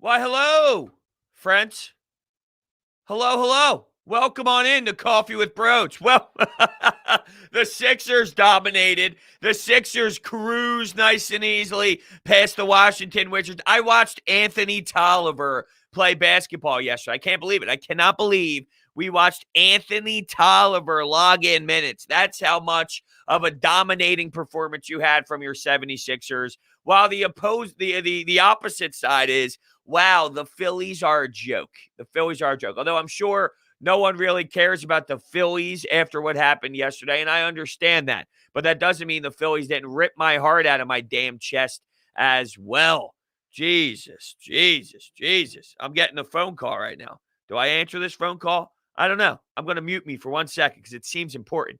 Why, hello, friends. Hello. Welcome on in to Coffee with Brodes. Well, the Sixers dominated. The Sixers cruised nice and easily past the Washington Wizards. I watched Anthony Tolliver play basketball yesterday. I can't believe it. I cannot believe we watched Anthony Tolliver log in minutes. That's how much of a dominating performance you had from your 76ers. While the opposite side is, wow, the Phillies are a joke. The Phillies are a joke. Although I'm sure no one really cares about the Phillies after what happened yesterday, and I understand that. But that doesn't mean the Phillies didn't rip my heart out of my damn chest as well. Jesus. I'm getting a phone call right now. Do I answer this phone call? I don't know. I'm going to mute me for 1 second because it seems important.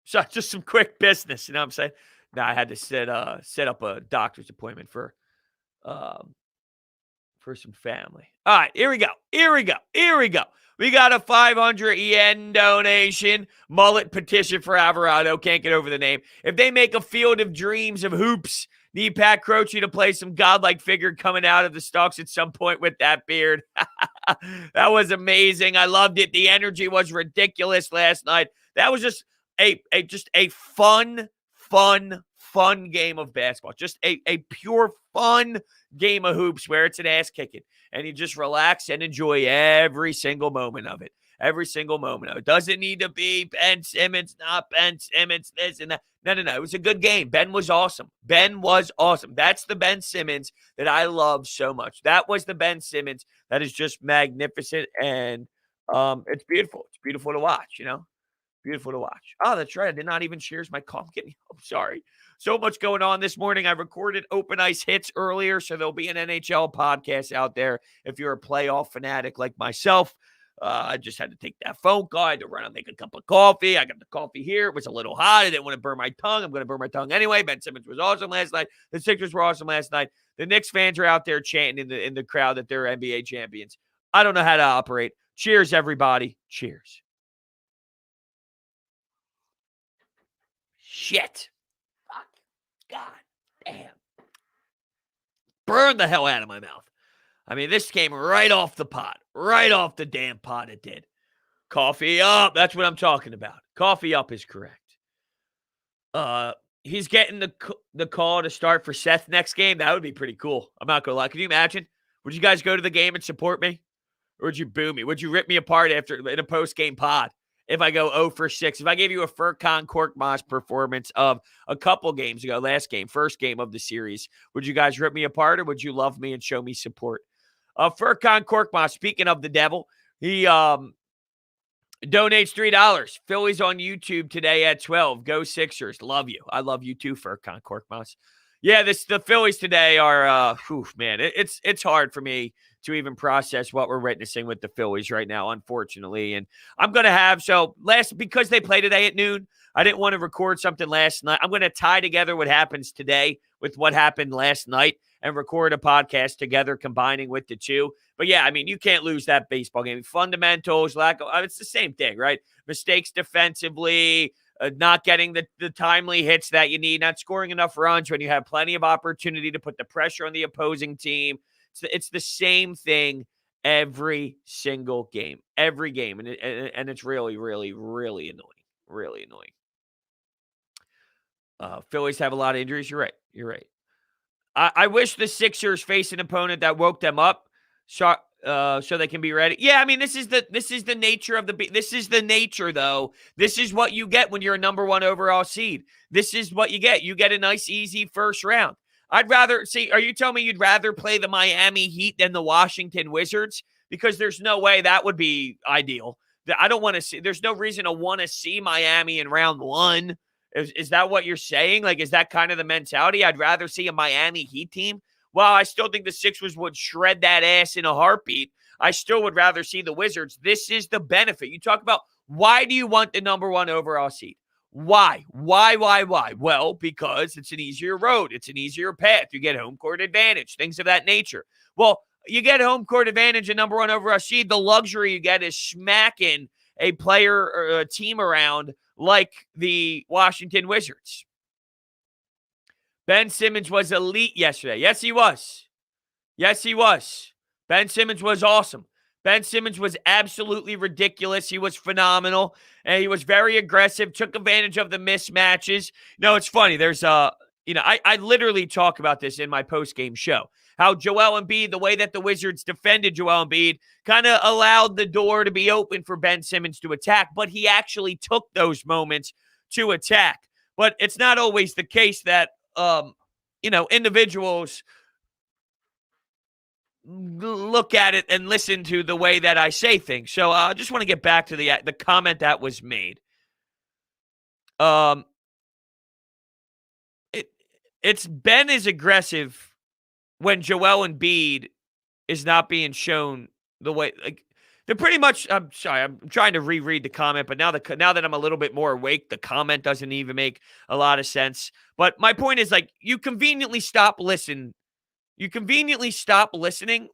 So just some quick business, you know what I'm saying? Now I had to set up a doctor's appointment um, for some family. All right, here we go. We got a 500 yen donation. Mullet petition for Alvarado. Can't get over the name. If they make a field of dreams of hoops, need Pat Croce to play some godlike figure coming out of the stalks at some point with that beard. That was amazing. I loved it. The energy was ridiculous last night. That was just a fun game of basketball. Just a pure fun game of hoops where it's an ass kicking and you just relax and enjoy every single moment of it. Every single moment of it. Doesn't need to be Ben Simmons, not Ben Simmons, this and that. No. It was a good game. Ben was awesome. That's the Ben Simmons that I love so much. That was the Ben Simmons that is just magnificent, and it's beautiful. It's beautiful to watch, you know? Beautiful to watch. Oh, that's right. I did not even cheers my coffee. I'm sorry. So much going on this morning. I recorded Open Ice Hits earlier, so there'll be an NHL podcast out there if you're a playoff fanatic like myself. I just had to take that phone call. I had to run and make a cup of coffee. I got the coffee here. It was a little hot. I didn't want to burn my tongue. I'm going to burn my tongue anyway. Ben Simmons was awesome last night. The Sixers were awesome last night. The Knicks fans are out there chanting in the crowd that they're NBA champions. I don't know how to operate. Cheers, everybody. Cheers. Shit. Fuck. God damn. Burn the hell out of my mouth. I mean, this came right off the pot. Right off the damn pot it did. Coffee up. That's what I'm talking about. Coffee up is correct. He's getting the call to start for Seth next game. That would be pretty cool. I'm not going to lie. Can you imagine? Would you guys go to the game and support me? Or would you boo me? Would you rip me apart in a post-game pod? If I go 0 for 6, if I gave you a Furkan Korkmaz performance of a couple games ago, first game of the series, would you guys rip me apart or would you love me and show me support? Furkan Korkmaz, speaking of the devil, he donates $3. Phillies on YouTube today at 12. Go Sixers. Love you. I love you too, Furkan Korkmaz. Yeah, the Phillies today are, man, it's hard for me to even process what we're witnessing with the Phillies right now, unfortunately. And I'm going to have, because they play today at noon, I didn't want to record something last night. I'm going to tie together what happens today with what happened last night and record a podcast together, combining with the two. But yeah, I mean, you can't lose that baseball game. Fundamentals, it's the same thing, right? Mistakes defensively, not getting the timely hits that you need, not scoring enough runs when you have plenty of opportunity to put the pressure on the opposing team. It's the same thing every single game, and it's really, really, really annoying. Phillies have a lot of injuries. You're right. I wish the Sixers face an opponent that woke them up, so they can be ready. Yeah, I mean, this is the nature of this is the nature, though. This is what you get when you're a number 1 overall seed. This is what you get. You get a nice, easy first round. I'd rather see. Are you telling me you'd rather play the Miami Heat than the Washington Wizards? Because there's no way that would be ideal. I don't want to see. There's no reason to want to see Miami in round one. Is that what you're saying? Like, is that kind of the mentality? I'd rather see a Miami Heat team. Well, I still think the Sixers would shred that ass in a heartbeat. I still would rather see the Wizards. This is the benefit. You talk about why do you want the number one overall seed? Why? Why? Well, because it's an easier road. It's an easier path. You get home court advantage, things of that nature. Well, you get home court advantage and number one overall seed. The luxury you get is smacking a player or a team around like the Washington Wizards. Ben Simmons was elite yesterday. Yes, he was. Yes, he was. Ben Simmons was awesome. Ben Simmons was absolutely ridiculous. He was phenomenal, and he was very aggressive, took advantage of the mismatches. No, it's funny. There's I literally talk about this in my post-game show. How Joel Embiid, the way that the Wizards defended Joel Embiid, kind of allowed the door to be open for Ben Simmons to attack, but he actually took those moments to attack. But it's not always the case that individuals look at it and listen to the way that I say things. So I just want to get back to the comment that was made. It's Ben is aggressive when Joel Embiid is not being shown the way. Like, they're pretty much. I'm sorry. I'm trying to reread the comment, but now that I'm a little bit more awake, the comment doesn't even make a lot of sense. But my point is, like, you conveniently stop listening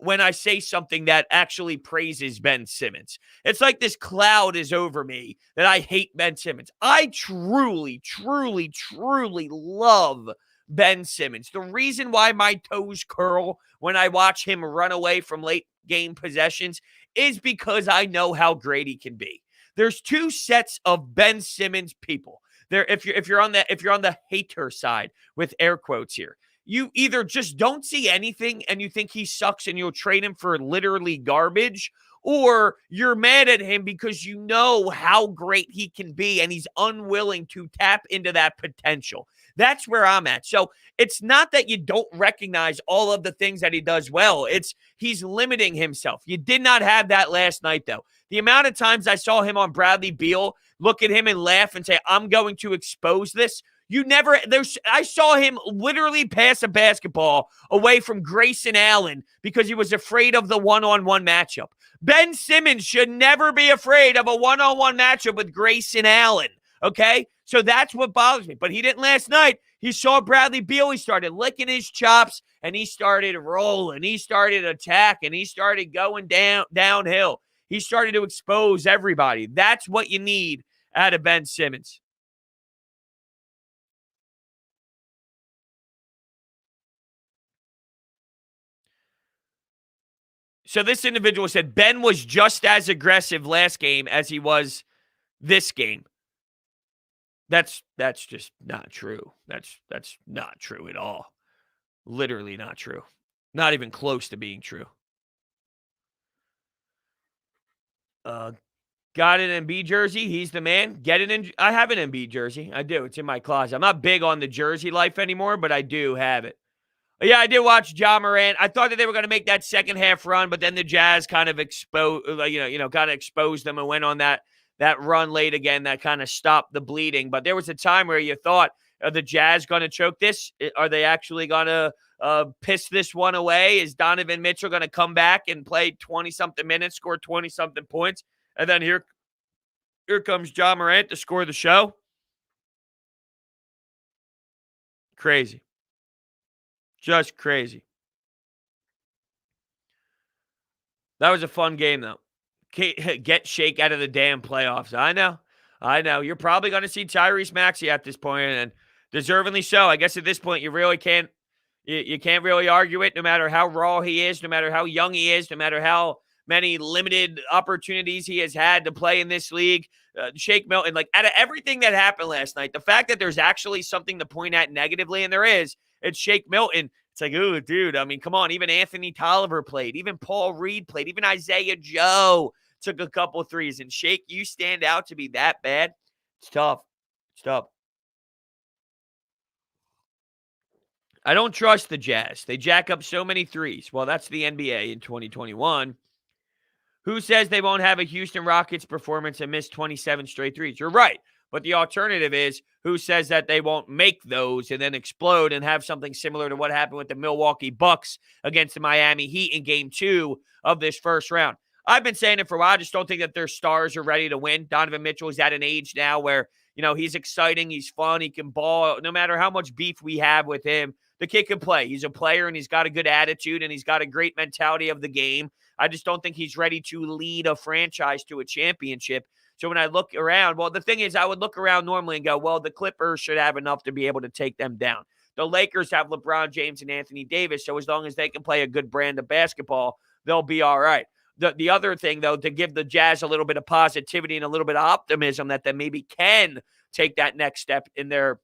when I say something that actually praises Ben Simmons. It's like this cloud is over me that I hate Ben Simmons. I truly, truly, truly love Ben Simmons. The reason why my toes curl when I watch him run away from late game possessions is because I know how great he can be. There's two sets of Ben Simmons people. There, if you're on the hater side with air quotes here. You either just don't see anything and you think he sucks and you'll trade him for literally garbage, or you're mad at him because you know how great he can be and he's unwilling to tap into that potential. That's where I'm at. So it's not that you don't recognize all of the things that he does well. It's he's limiting himself. You did not have that last night, though. The amount of times I saw him on Bradley Beal look at him and laugh and say, I'm going to expose this. I saw him literally pass a basketball away from Grayson Allen because he was afraid of the one-on-one matchup. Ben Simmons should never be afraid of a one-on-one matchup with Grayson Allen, okay? So that's what bothers me. But he didn't last night. He saw Bradley Beal. He started licking his chops, and he started rolling. He started attacking. He started going downhill. He started to expose everybody. That's what you need out of Ben Simmons. So this individual said Ben was just as aggressive last game as he was this game. That's just not true. That's not true at all. Literally not true. Not even close to being true. Got an Embiid jersey. He's the man. Get it in. I have an Embiid jersey. I do. It's in my closet. I'm not big on the jersey life anymore, but I do have it. Yeah, I did watch Ja Morant. I thought that they were going to make that second half run, but then the Jazz kind of exposed them and went on that run late again that kind of stopped the bleeding. But there was a time where you thought, are the Jazz going to choke this? Are they actually going to piss this one away? Is Donovan Mitchell going to come back and play 20-something minutes, score 20-something points? And then here comes Ja Morant to score the show. Crazy. Just crazy. That was a fun game, though. Get Shake out of the damn playoffs. I know. You're probably going to see Tyrese Maxey at this point, and deservingly so. I guess at this point, you really can't really argue it, no matter how raw he is, no matter how young he is, no matter how many limited opportunities he has had to play in this league. Shake Milton, like, out of everything that happened last night, the fact that there's actually something to point at negatively, and there is, it's Shake Milton. It's like, ooh, dude, I mean, come on. Even Anthony Tolliver played. Even Paul Reed played. Even Isaiah Joe took a couple threes. And Shake, you stand out to be that bad? It's tough. I don't trust the Jazz. They jack up so many threes. Well, that's the NBA in 2021. Who says they won't have a Houston Rockets performance and miss 27 straight threes? You're right. But the alternative is who says that they won't make those and then explode and have something similar to what happened with the Milwaukee Bucks against the Miami Heat in game 2 of this first round. I've been saying it for a while. I just don't think that their stars are ready to win. Donovan Mitchell is at an age now where, he's exciting. He's fun. He can ball. No matter how much beef we have with him, the kid can play. He's a player, and he's got a good attitude, and he's got a great mentality of the game. I just don't think he's ready to lead a franchise to a championship. So when I look around, well, the thing is, I would look around normally and go, well, the Clippers should have enough to be able to take them down. The Lakers have LeBron James and Anthony Davis, so as long as they can play a good brand of basketball, they'll be all right. The other thing, though, to give the Jazz a little bit of positivity and a little bit of optimism that they maybe can take that next step in their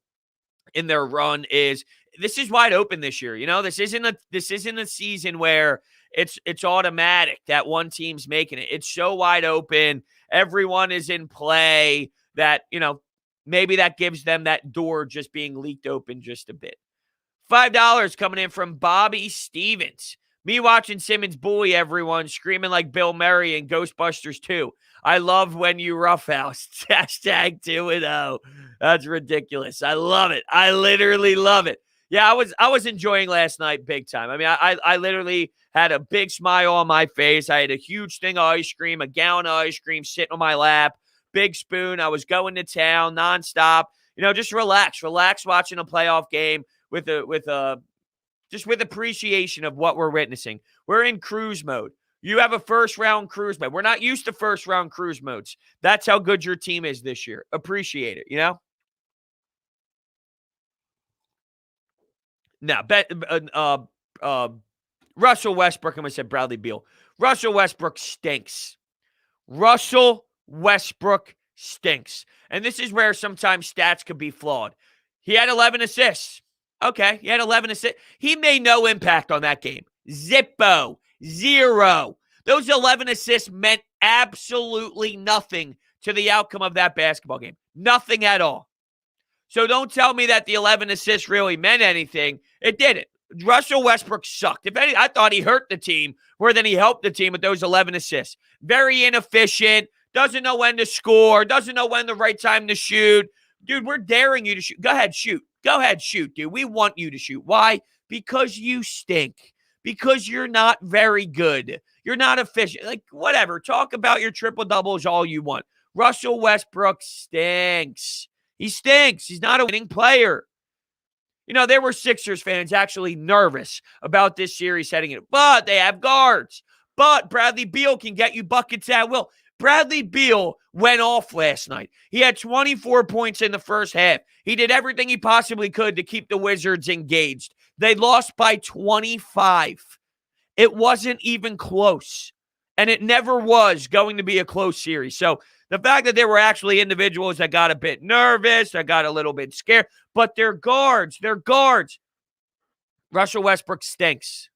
run is this is wide open this year. This isn't a season where it's automatic that one team's making it. It's so wide open. Everyone is in play that, maybe that gives them that door just being leaked open just a bit. $5 coming in from Bobby Stevens. Me watching Simmons bully everyone, screaming like Bill Murray in Ghostbusters 2. I love when you roughhouse. Hashtag 2-0. That's ridiculous. I love it. I literally love it. Yeah, I was enjoying last night big time. I mean, I literally had a big smile on my face. I had a huge thing of ice cream, a gallon of ice cream sitting on my lap, big spoon. I was going to town nonstop. Just relax watching a playoff game with appreciation of what we're witnessing. We're in cruise mode. You have a first-round cruise mode. We're not used to first-round cruise modes. That's how good your team is this year. Appreciate it, Now, Russell Westbrook, I'm going to say Bradley Beal. Russell Westbrook stinks. Russell Westbrook stinks. And this is where sometimes stats could be flawed. He had 11 assists. Okay, he had 11 assists. He made no impact on that game. Zippo. Zero. Those 11 assists meant absolutely nothing to the outcome of that basketball game. Nothing at all. So don't tell me that the 11 assists really meant anything. It didn't. Russell Westbrook sucked. If anything, I thought he hurt the team more than he helped the team with those 11 assists. Very inefficient. Doesn't know when to score. Doesn't know when the right time to shoot. Dude, we're daring you to shoot. Go ahead, shoot. Go ahead, shoot, dude. We want you to shoot. Why? Because you stink. Because you're not very good. You're not efficient. Like, whatever. Talk about your triple-doubles all you want. Russell Westbrook stinks. He stinks. He's not a winning player. There were Sixers fans actually nervous about this series heading in. But they have guards. But Bradley Beal can get you buckets at will. Bradley Beal went off last night. He had 24 points in the first half. He did everything he possibly could to keep the Wizards engaged. They lost by 25. It wasn't even close. And it never was going to be a close series. So the fact that there were actually individuals that got a bit nervous, that got a little bit scared, but they're guards. They're guards. Russell Westbrook stinks.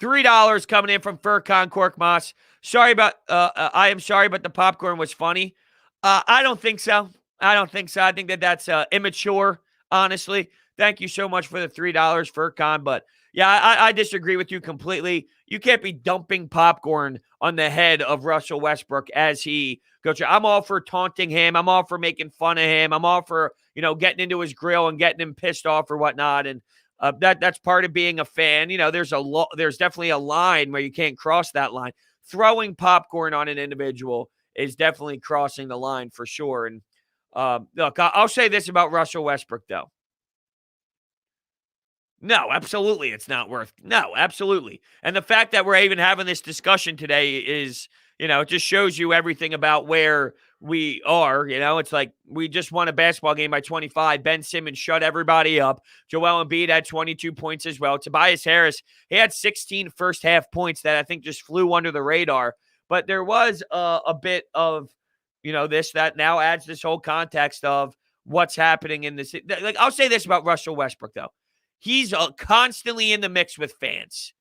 $3 coming in from Furcon Corkmoss. I am sorry, but the popcorn was funny. I don't think so. I think that's immature, honestly. Thank you so much for the $3, Furcon. But yeah, I disagree with you completely. You can't be dumping popcorn on the head of Russell Westbrook as he goes. I'm all for taunting him. I'm all for making fun of him. I'm all for, getting into his grill and getting him pissed off or whatnot. And that's part of being a fan. There's definitely a line where you can't cross that line. Throwing popcorn on an individual is definitely crossing the line for sure. And look, I'll say this about Russell Westbrook, though. No, absolutely, it's not worth. No, absolutely. And the fact that we're even having this discussion today is, it just shows you everything about where we are. It's like we just won a basketball game by 25. Ben Simmons shut everybody up. Joel Embiid had 22 points as well. Tobias Harris, he had 16 first half points that I think just flew under the radar. But there was a bit of, this that now adds this whole context of what's happening in this. Like, I'll say this about Russell Westbrook, though. He's constantly in the mix with fans.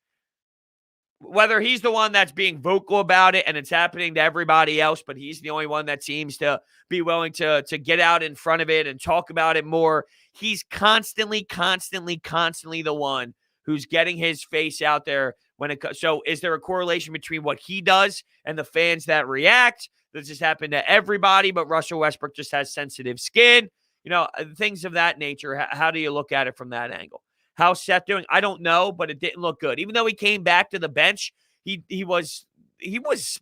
whether he's the one that's being vocal about it and it's happening to everybody else, but he's the only one that seems to be willing to get out in front of it and talk about it more. He's constantly the one who's getting his face out there when it comes. So is there a correlation between what he does and the fans that react? Does this happen to everybody, but Russell Westbrook just has sensitive skin? Things of that nature. How do you look at it from that angle? How's Seth doing? I don't know, but it didn't look good. Even though he came back to the bench, he was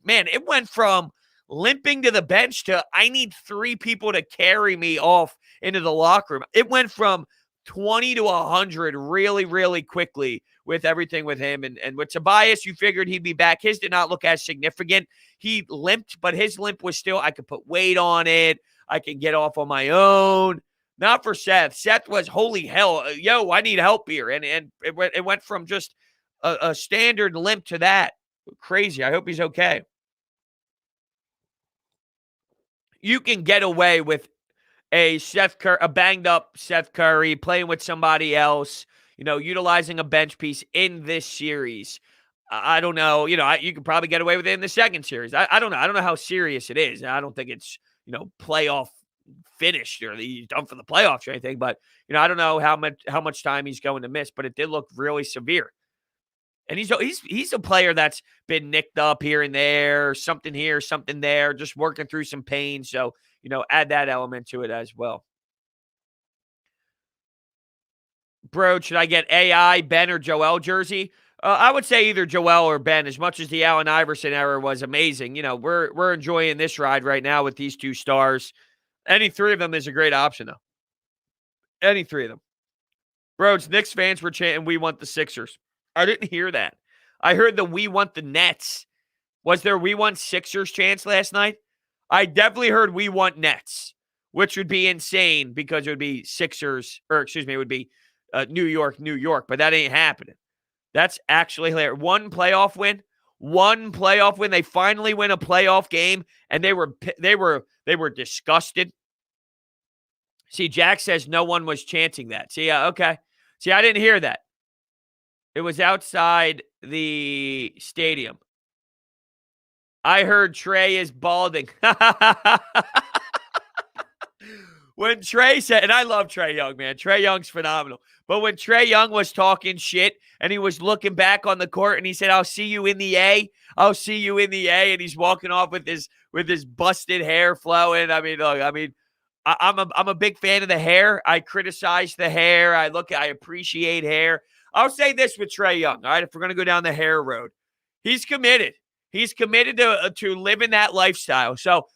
man, it went from limping to the bench to I need 3 people to carry me off into the locker room. It went from 20 to 100 really, really quickly with everything with him. And with Tobias, you figured he'd be back. His did not look as significant. He limped, but his limp was still, I could put weight on it. I can get off on my own. Not for Seth. Seth was, holy hell, I need help here. And it went from just a standard limp to that. Crazy. I hope he's okay. You can get away with a banged up Seth Curry playing with somebody else, utilizing a bench piece in this series. I don't know. You could probably get away with it in the second series. I don't know. I don't know how serious it is. I don't think it's, playoff finished or he's done for the playoffs or anything, but I don't know how much time he's going to miss, but it did look really severe. And he's a player that's been nicked up here and there, something here, something there, just working through some pain. So, add that element to it as well. Bro, should I get AI, Ben, or Joel jersey? I would say either Joel or Ben, as much as the Allen Iverson era was amazing. We're enjoying this ride right now with these 2 stars. Any 3 of them is a great option, though. Any 3 of them. Brodes, Knicks fans were chanting, "We want the Sixers." I didn't hear that. I heard the "We want the Nets." Was there "We want Sixers" chants last night? I definitely heard "We want Nets," which would be insane because it would be Sixers, it would be New York, but that ain't happening. That's actually hilarious. One playoff win. They finally win a playoff game, and they were disgusted. See, Jack says no one was chanting that. See, okay. See, I didn't hear that. It was outside the stadium. I heard Trey is balding. When Trey said, and I love Trey Young, man. Trey Young's phenomenal. But when Trey Young was talking shit and he was looking back on the court and he said, "I'll see you in the A. I'll see you in the A." And he's walking off with his busted hair flowing. I mean, look, I'm a big fan of the hair. I criticize the hair. I appreciate hair. I'll say this with Trey Young. All right, if we're gonna go down the hair road, he's committed. He's committed to living that lifestyle. So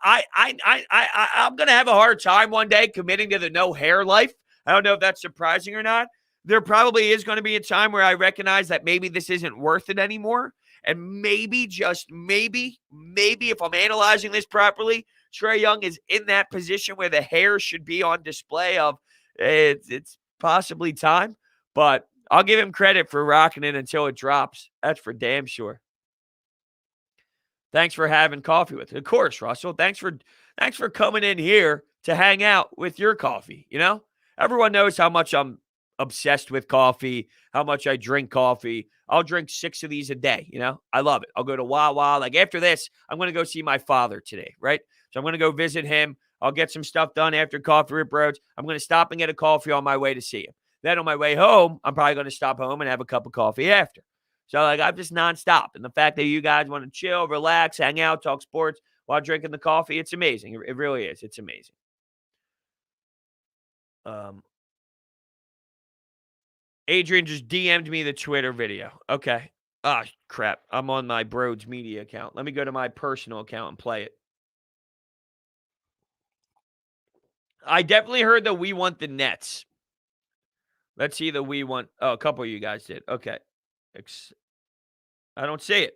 I'm gonna have a hard time one day committing to the no hair life. I don't know if that's surprising or not. There probably is going to be a time where I recognize that maybe this isn't worth it anymore. And maybe, just maybe, if I'm analyzing this properly, Trey Young is in that position where the hair should be on display of it's possibly time. But I'll give him credit for rocking it until it drops. That's for damn sure. Thanks for having coffee with it. Of course, Russell. Thanks for coming in here to hang out with your coffee. Everyone knows how much I'm obsessed with coffee, how much I drink coffee. I'll drink 6 of these a day. I love it. I'll go to Wawa. Like after this, I'm going to go see my father today, right? So I'm going to go visit him. I'll get some stuff done after coffee with Brodes. I'm going to stop and get a coffee on my way to see him. Then on my way home, I'm probably going to stop home and have a cup of coffee after. So I'm just nonstop. And the fact that you guys want to chill, relax, hang out, talk sports while drinking the coffee, it's amazing. It really is. It's amazing. Adrian just DM'd me the Twitter video. Okay. Ah, crap. I'm on my Brodes media account. Let me go to my personal account and play it. I definitely heard the "We want the Nets." Let's see the "We want." Oh, a couple of you guys did. Okay. I don't see it.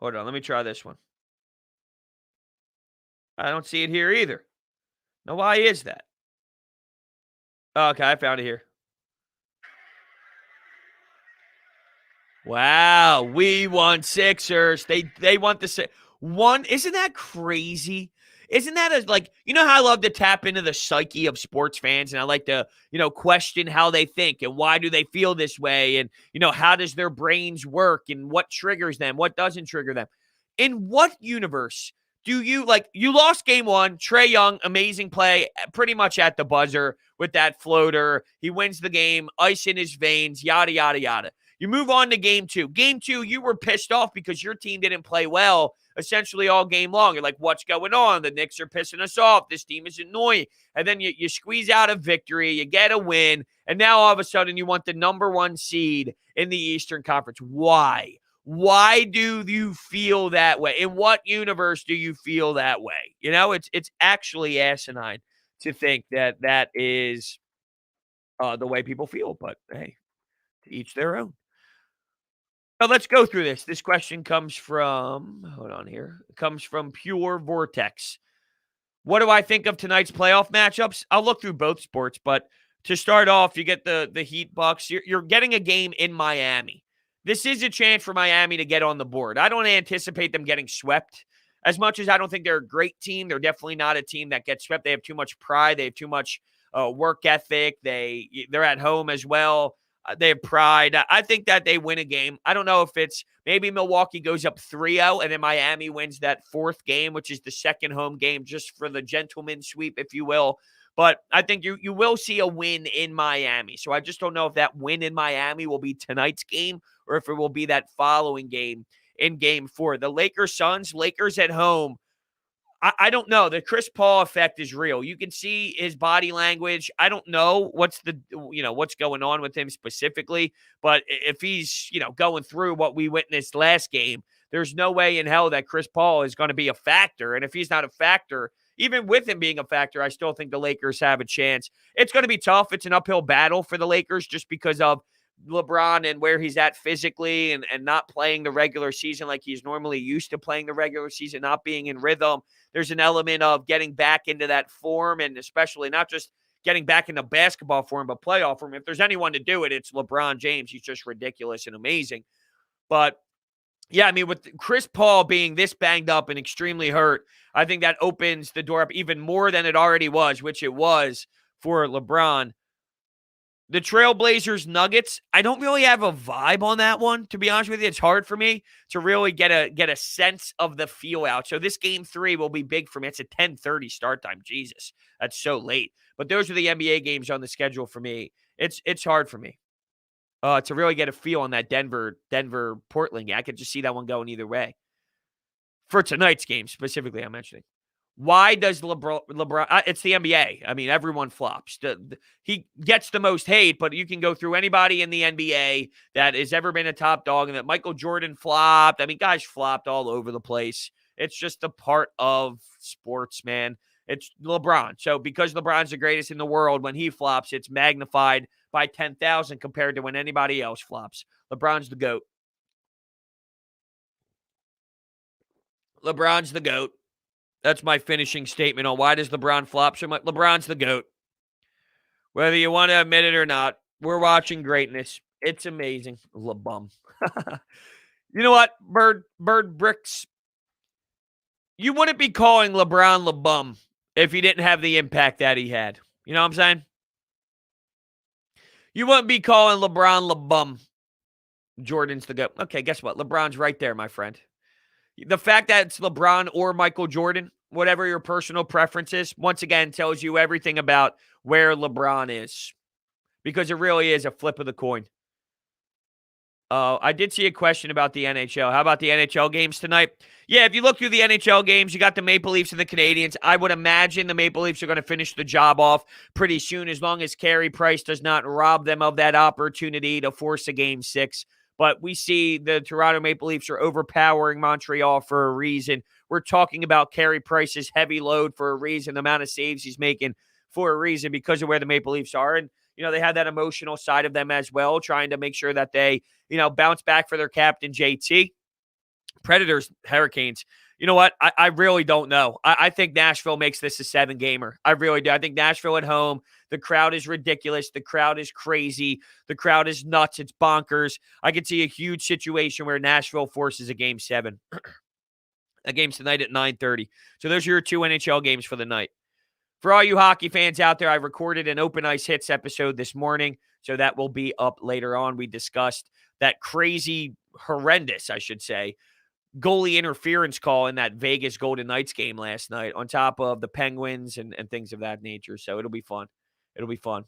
Hold on. Let me try this one. I don't see it here either. Now, why is that? Okay, I found it here. Wow, we want Sixers. They want the one. Isn't that crazy? Isn't that like, you know how I love to tap into the psyche of sports fans, and I like to, question how they think and why do they feel this way, and, how does their brains work and what triggers them, what doesn't trigger them. In what universe do you you lost game one, Trey Young, amazing play, pretty much at the buzzer with that floater. He wins the game, ice in his veins, yada, yada, yada. You move on to game two. Game two, you were pissed off because your team didn't play well essentially all game long. You're like, what's going on? The Knicks are pissing us off. This team is annoying. And then you squeeze out a victory. You get a win. And now all of a sudden you want the number one seed in the Eastern Conference. Why? Why do you feel that way? In what universe do you feel that way? It's actually asinine to think that is the way people feel. But hey, to each their own. Now let's go through this. This question comes from, hold on here. It comes from Pure Vortex. What do I think of tonight's playoff matchups? I'll look through both sports, but to start off, you get the Heat Bucks. You're getting a game in Miami. This is a chance for Miami to get on the board. I don't anticipate them getting swept. As much as I don't think they're a great team, they're definitely not a team that gets swept. They have too much pride. They have too much work ethic. They're at home as well. They have pride. I think that they win a game. I don't know if it's maybe Milwaukee goes up 3-0 and then Miami wins that fourth game, which is the second home game, just for the gentleman's sweep, if you will. But I think you will see a win in Miami. So I just don't know if that win in Miami will be tonight's game or if it will be that following game in game 4. The Lakers-Suns, Lakers at home. I don't know. The Chris Paul effect is real. You can see his body language. I don't know what's going on with him specifically, but if he's, going through what we witnessed last game, there's no way in hell that Chris Paul is going to be a factor. And if he's not a factor, even with him being a factor, I still think the Lakers have a chance. It's going to be tough. It's an uphill battle for the Lakers just because of LeBron and where he's at physically and not playing the regular season like he's normally used to playing the regular season, not being in rhythm. There's an element of getting back into that form, and especially not just getting back into basketball form, but playoff form. If there's anyone to do it, it's LeBron James. He's just ridiculous and amazing. But yeah, I mean, with Chris Paul being this banged up and extremely hurt, I think that opens the door up even more than it already was, which it was for LeBron. The Trailblazers Nuggets, I don't really have a vibe on that one, to be honest with you. It's hard for me to really get a sense of the feel out. So this game 3 will be big for me. It's a 10:30 start time. Jesus, that's so late. But those are the NBA games on the schedule for me. It's hard for me to really get a feel on that Denver Portland game. I could just see that one going either way. For tonight's game specifically, I'm mentioning. Why does LeBron it's the NBA. I mean, everyone flops. He gets the most hate, but you can go through anybody in the NBA that has ever been a top dog, and that Michael Jordan flopped. I mean, guys flopped all over the place. It's just a part of sports, man. It's LeBron. So because LeBron's the greatest in the world, when he flops, it's magnified by 10,000 compared to when anybody else flops. LeBron's the GOAT. LeBron's the GOAT. That's my finishing statement on why does LeBron flop so much. LeBron's the GOAT. Whether you want to admit it or not, we're watching greatness. It's amazing. LeBum. You know what, Bird Bricks? You wouldn't be calling LeBron LeBum if he didn't have the impact that he had. You know what I'm saying? You wouldn't be calling LeBron LeBum. Jordan's the GOAT. Okay, guess what? LeBron's right there, my friend. The fact that it's LeBron or Michael Jordan, whatever your personal preference is, once again, tells you everything about where LeBron is. Because it really is a flip of the coin. I did see a question about the NHL. How about the NHL games tonight? Yeah, if you look through the NHL games, you got the Maple Leafs and the Canadiens. I would imagine the Maple Leafs are going to finish the job off pretty soon, as long as Carey Price does not rob them of that opportunity to force a Game 6. But we see the Toronto Maple Leafs are overpowering Montreal for a reason. We're talking about Carey Price's heavy load for a reason, the amount of saves he's making for a reason because of where the Maple Leafs are. And, they have that emotional side of them as well, trying to make sure that they, bounce back for their captain, JT. Predators, Hurricanes. You know what? I really don't know. I think Nashville makes this a 7-gamer. I really do. I think Nashville at home, the crowd is ridiculous. The crowd is crazy. The crowd is nuts. It's bonkers. I could see a huge situation where Nashville forces a Game 7. That game's tonight at 9:30. So those are your 2 NHL games for the night. For all you hockey fans out there, I recorded an Open Ice Hits episode this morning, so that will be up later on. We discussed that crazy, horrendous, I should say, goalie interference call in that Vegas Golden Knights game last night, on top of the Penguins and things of that nature. So it'll be fun. It'll be fun.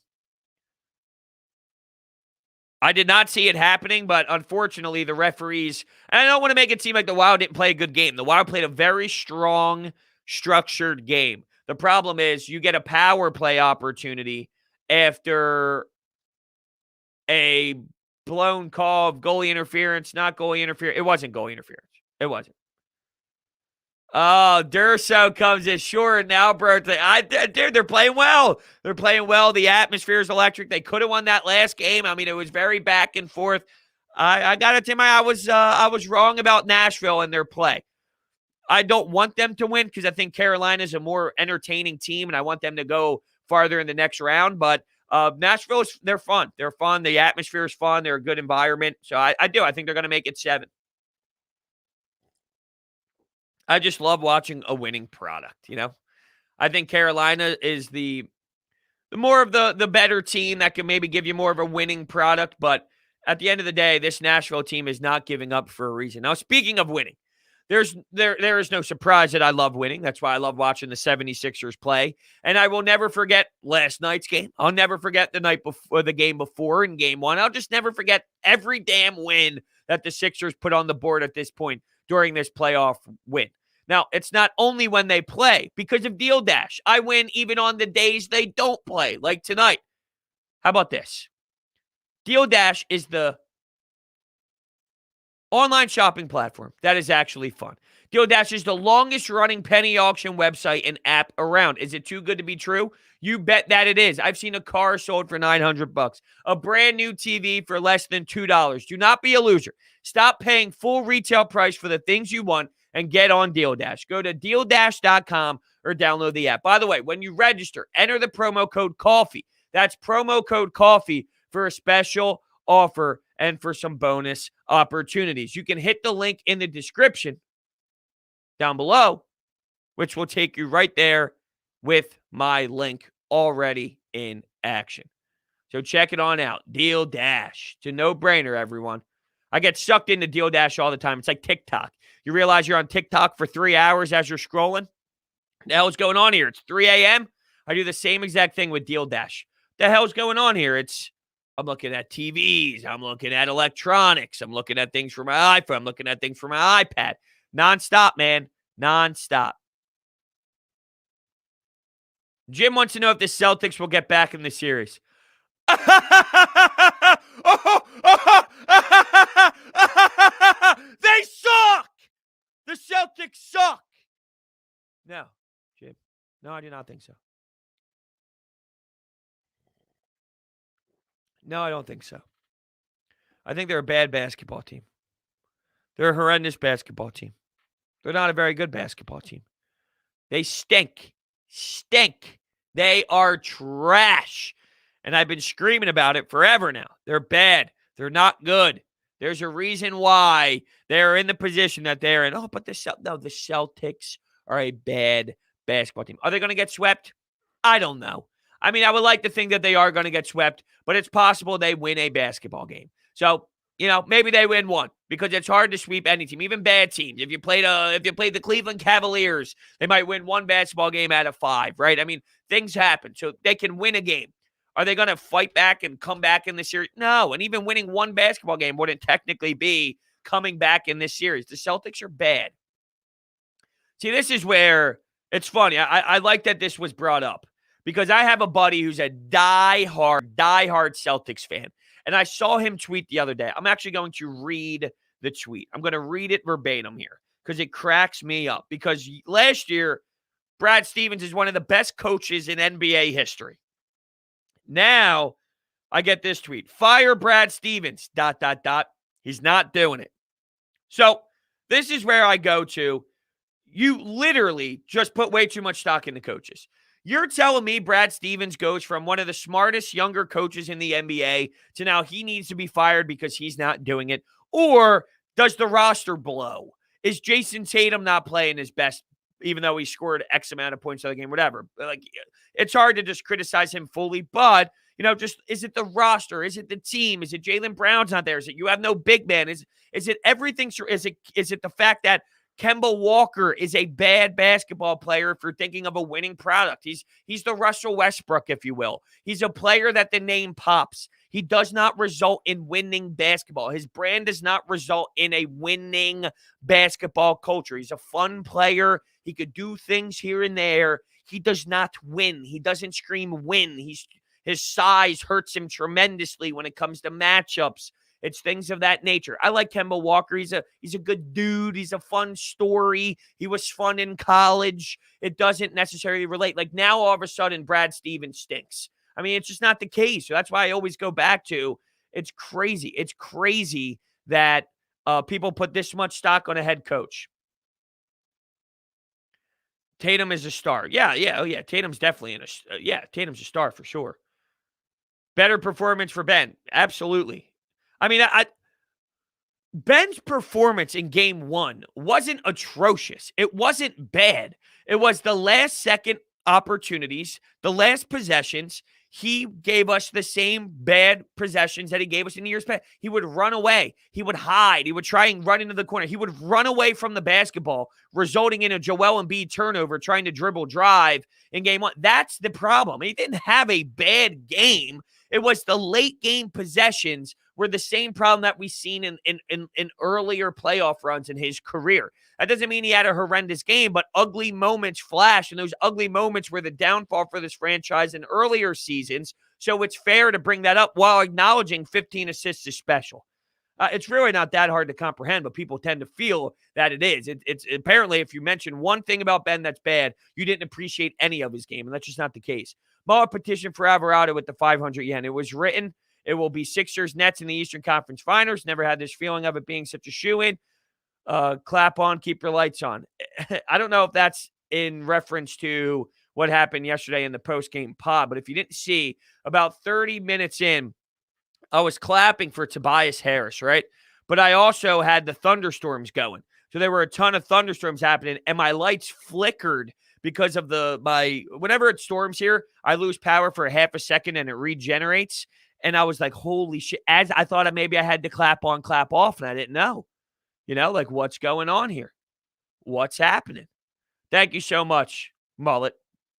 I did not see it happening, but unfortunately, the referees, and I don't want to make it seem like the Wild didn't play a good game. The Wild played a very strong, structured game. The problem is you get a power play opportunity after a blown call of goalie interference, not goalie interference. It wasn't goalie interference. It wasn't. Oh, Durso comes in short now, bro. Dude, they're playing well. They're playing well. The atmosphere is electric. They could have won that last game. I mean, it was very back and forth. I got to tell you, I was wrong about Nashville and their play. I don't want them to win because I think Carolina's a more entertaining team, and I want them to go farther in the next round. But Nashville, they're fun. They're fun. The atmosphere is fun. They're a good environment. So I do. I think they're going to make it 7. I just love watching a winning product, you know? I think Carolina is the more of the better team that can maybe give you more of a winning product, but at the end of the day, this Nashville team is not giving up for a reason. Now, speaking of winning, there is no surprise that I love winning. That's why I love watching the 76ers play. And I will never forget last night's game. I'll never forget the night before, the game before in game 1. I'll just never forget every damn win that the Sixers put on the board at this point during this playoff win. Now, it's not only when they play because of Deal Dash. I win even on the days they don't play, like tonight. How about this? Deal Dash is the online shopping platform that is actually fun. Deal Dash is the longest running penny auction website and app around. Is it too good to be true? You bet that it is. I've seen a car sold for $900, a brand new TV for less than $2. Do not be a loser. Stop paying full retail price for the things you want and get on Deal Dash. Go to DealDash.com or download the app. By the way, when you register, enter the promo code COFFEE. That's promo code COFFEE for a special offer and for some bonus opportunities. You can hit the link in the description down below, which will take you right there with my link already in action. So check it on out. Deal Dash. It's a no-brainer, everyone. I get sucked into Deal Dash all the time. It's like TikTok. You realize you're on TikTok for 3 hours as you're scrolling? The hell's going on here? It's 3 a.m. I do the same exact thing with Deal Dash. The hell's going on here? I'm looking at TVs. I'm looking at electronics. I'm looking at things for my iPhone. I'm looking at things for my iPad. Nonstop, man. Nonstop. Jim wants to know if the Celtics will get back in the series. They suck! The Celtics suck! No, Jim. No, I do not think so. No, I don't think so. I think they're a bad basketball team. They're a horrendous basketball team. They're not a very good basketball team. They stink. Stink. They are trash. And I've been screaming about it forever now. They're bad. They're not good. There's a reason why they're in the position that they're in. Oh, but the Celtics are a bad basketball team. Are they going to get swept? I don't know. I mean, I would like to think that they are going to get swept, but it's possible they win a basketball game. So, maybe they win one because it's hard to sweep any team, even bad teams. If you played the Cleveland Cavaliers, they might win one basketball game out of 5, right? I mean, things happen. So they can win a game. Are they going to fight back and come back in the series? No. And even winning one basketball game wouldn't technically be coming back in this series. The Celtics are bad. See, this is where it's funny. I like that this was brought up because I have a buddy who's a diehard Celtics fan. And I saw him tweet the other day. I'm actually going to read the tweet. I'm going to read it verbatim here because it cracks me up. Because last year, Brad Stevens is one of the best coaches in NBA history. Now, I get this tweet. Fire Brad Stevens, ... He's not doing it. So, this is where I go to. You literally just put way too much stock into coaches. You're telling me Brad Stevens goes from one of the smartest younger coaches in the NBA to now he needs to be fired because he's not doing it? Or does the roster blow? Is Jason Tatum not playing his best, even though he scored X amount of points in the game, whatever? Like, it's hard to just criticize him fully, but, just is it the roster? Is it the team? Is it Jaylen Brown's not there? Is it you have no big man? Is it everything? Is it the fact that Kemba Walker is a bad basketball player if you're thinking of a winning product? He's the Russell Westbrook, if you will. He's a player that the name pops. He does not result in winning basketball. His brand does not result in a winning basketball culture. He's a fun player. He could do things here and there. He does not win. He doesn't scream win. His size hurts him tremendously when it comes to matchups. It's things of that nature. I like Kemba Walker. He's a good dude. He's a fun story. He was fun in college. It doesn't necessarily relate. Like, now all of a sudden Brad Stevens stinks. I mean, it's just not the case. So that's why I always go back to, it's crazy. It's crazy that people put this much stock on a head coach. Tatum is a star. Yeah. Tatum's definitely Tatum's a star for sure. Better performance for Ben. Absolutely. I mean, Ben's performance in game one wasn't atrocious. It wasn't bad. It was the last second opportunities, the last possessions. He gave us the same bad possessions that he gave us in the years past. He would run away. He would hide. He would try and run into the corner. He would run away from the basketball, resulting in a Joel Embiid turnover, trying to dribble drive in game one. That's the problem. He didn't have a bad game. It was the late game possessions were the same problem that we've seen in earlier playoff runs in his career. That doesn't mean he had a horrendous game, but ugly moments flash, and those ugly moments were the downfall for this franchise in earlier seasons. So it's fair to bring that up while acknowledging 15 assists is special. It's really not that hard to comprehend, but people tend to feel that it is. It's apparently, if you mention one thing about Ben that's bad, you didn't appreciate any of his game, and that's just not the case. Mullet petition for Alvarado with the 500 yen. It was written. It will be Sixers Nets in the Eastern Conference Finals. Never had this feeling of it being such a shoo-in. Clap on, keep your lights on. I don't know if that's in reference to what happened yesterday in the post-game pod, but if you didn't see, about 30 minutes in, I was clapping for Tobias Harris, right? But I also had the thunderstorms going. So there were a ton of thunderstorms happening, and my lights flickered because of whenever it storms here, I lose power for a half a second and it regenerates. And I was like, holy shit. As I thought maybe I had to clap on, clap off, and I didn't know. Like, what's going on here? What's happening? Thank you so much, Mullet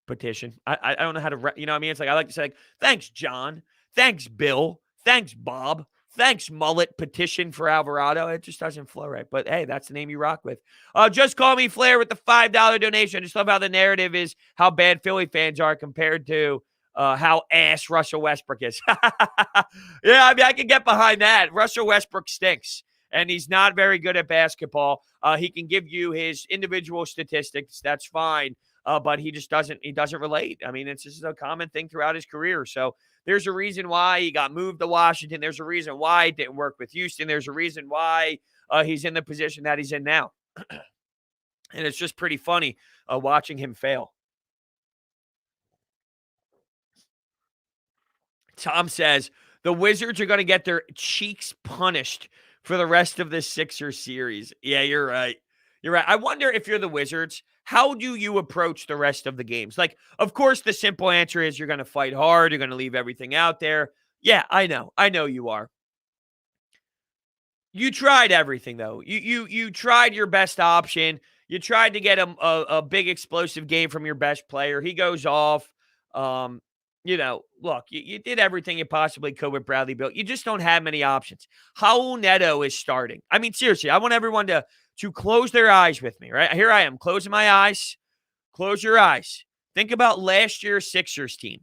petition. I don't know how to, you know what I mean? It's like, I like to say, like, thanks, John. Thanks, Bill. Thanks, Bob. Thanks, Mullet petition for Alvarado. It just doesn't flow right. But, hey, that's the name you rock with. Just call me Flair with the $5 donation. I just love how the narrative is how bad Philly fans are compared to how ass Russell Westbrook is. Yeah, I mean, I can get behind that. Russell Westbrook stinks, and he's not very good at basketball. He can give you his individual statistics. That's fine. But he just doesn't relate. I mean, it's just a common thing throughout his career. So there's a reason why he got moved to Washington. There's a reason why it didn't work with Houston. There's a reason why he's in the position that he's in now. And it's just pretty funny watching him fail. Tom says the Wizards are going to get their cheeks punished for the rest of this Sixers series. Yeah, you're right. You're right. I wonder if you're the Wizards, how do you approach the rest of the games? Like, of course, the simple answer is you're going to fight hard. You're going to leave everything out there. Yeah, I know. I know you are. You tried everything, though. You tried your best option. You tried to get a big explosive game from your best player. He goes off. Look, you did everything you possibly could with Bradley Beal. You just don't have many options. Raul Neto is starting. I mean, seriously, I want everyone to close their eyes with me, right? Here I am, closing my eyes. Close your eyes. Think about last year's Sixers team.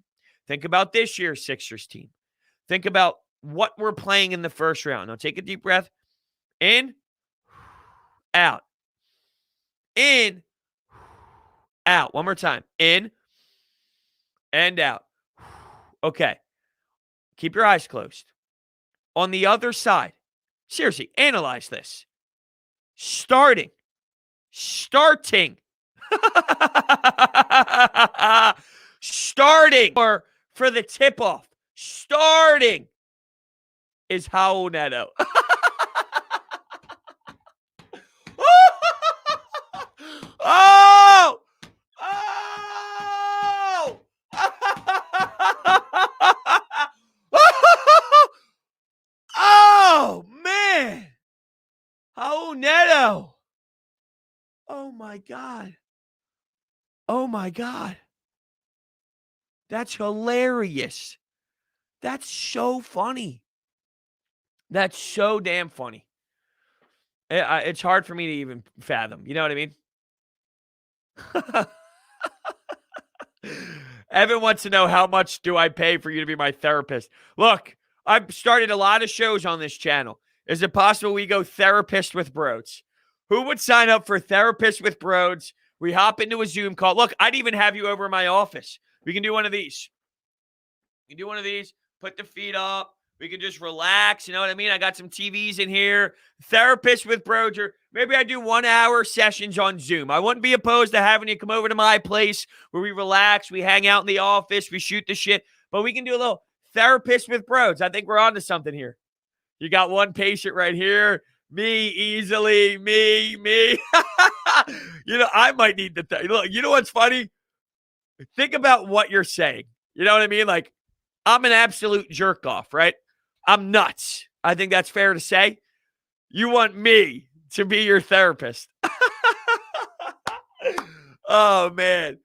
Think about this year's Sixers team. Think about what we're playing in the first round. Now, take a deep breath. In, out. In, out. One more time. In, and out. Okay. Keep your eyes closed. On the other side, seriously, analyze this. Starting starting for the tip-off. Starting is Raul Neto. Oh, Neto. Oh, my God. Oh, my God. That's hilarious. That's so funny. That's so damn funny. It's hard for me to even fathom. You know what I mean? Evan wants to know, how much do I pay for you to be my therapist? Look, I've started a lot of shows on this channel. Is it possible we go therapist with Brodes? Who would sign up for therapist with Brodes? We hop into a Zoom call. Look, I'd even have you over in my office. We can do one of these. You can do one of these, put the feet up. We can just relax. You know what I mean? I got some TVs in here. Therapist with Brodes. Maybe I do 1 hour sessions on Zoom. I wouldn't be opposed to having you come over to my place where we relax. We hang out in the office. We shoot the shit. But we can do a little therapist with Brodes. I think we're on to something here. You got one patient right here. Me, easily. Me. I might need the look, you know what's funny? Think about what you're saying. You know what I mean? Like, I'm an absolute jerk off, right? I'm nuts. I think that's fair to say. You want me to be your therapist. Oh, man.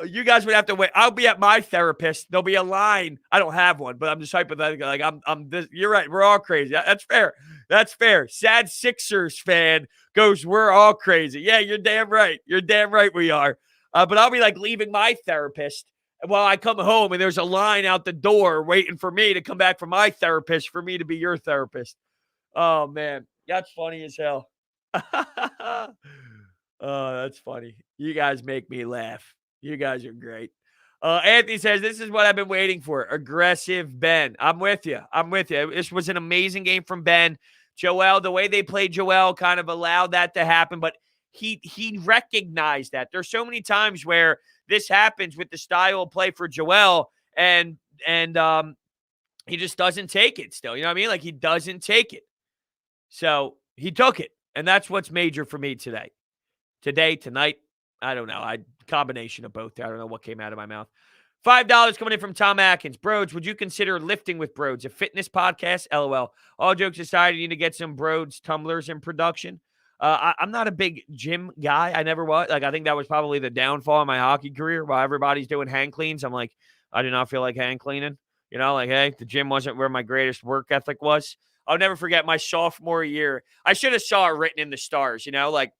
You guys would have to wait. I'll be at my therapist. There'll be a line. I don't have one, but I'm just hypothetical. Like, I'm this. You're right. We're all crazy. That's fair. That's fair. Sad Sixers fan goes, we're all crazy. Yeah, you're damn right. You're damn right we are. But I'll be like leaving my therapist while I come home and there's a line out the door waiting for me to come back from my therapist for me to be your therapist. Oh, man. That's funny as hell. Oh, that's funny. You guys make me laugh. You guys are great. Anthony says, this is what I've been waiting for. Aggressive Ben. I'm with you. This was an amazing game from Ben. Joel, the way they played Joel kind of allowed that to happen, but he recognized that. There's so many times where this happens with the style of play for Joel, and he just doesn't take it still. You know what I mean? Like, he doesn't take it. So he took it, and that's what's major for me today. Tonight, I don't know. Combination of both. I don't know what came out of my mouth. $5 coming in from Tom Atkins. Brodes, would you consider lifting with Brodes, a fitness podcast? LOL. All jokes aside, you need to get some Brodes tumblers in production. I'm not a big gym guy. I never was. Like, I think that was probably the downfall of my hockey career. While everybody's doing hang cleans, I'm like, I do not feel like hang cleaning. You know, like, hey, the gym wasn't where my greatest work ethic was. I'll never forget my sophomore year. I should have saw it written in the stars, you know, like,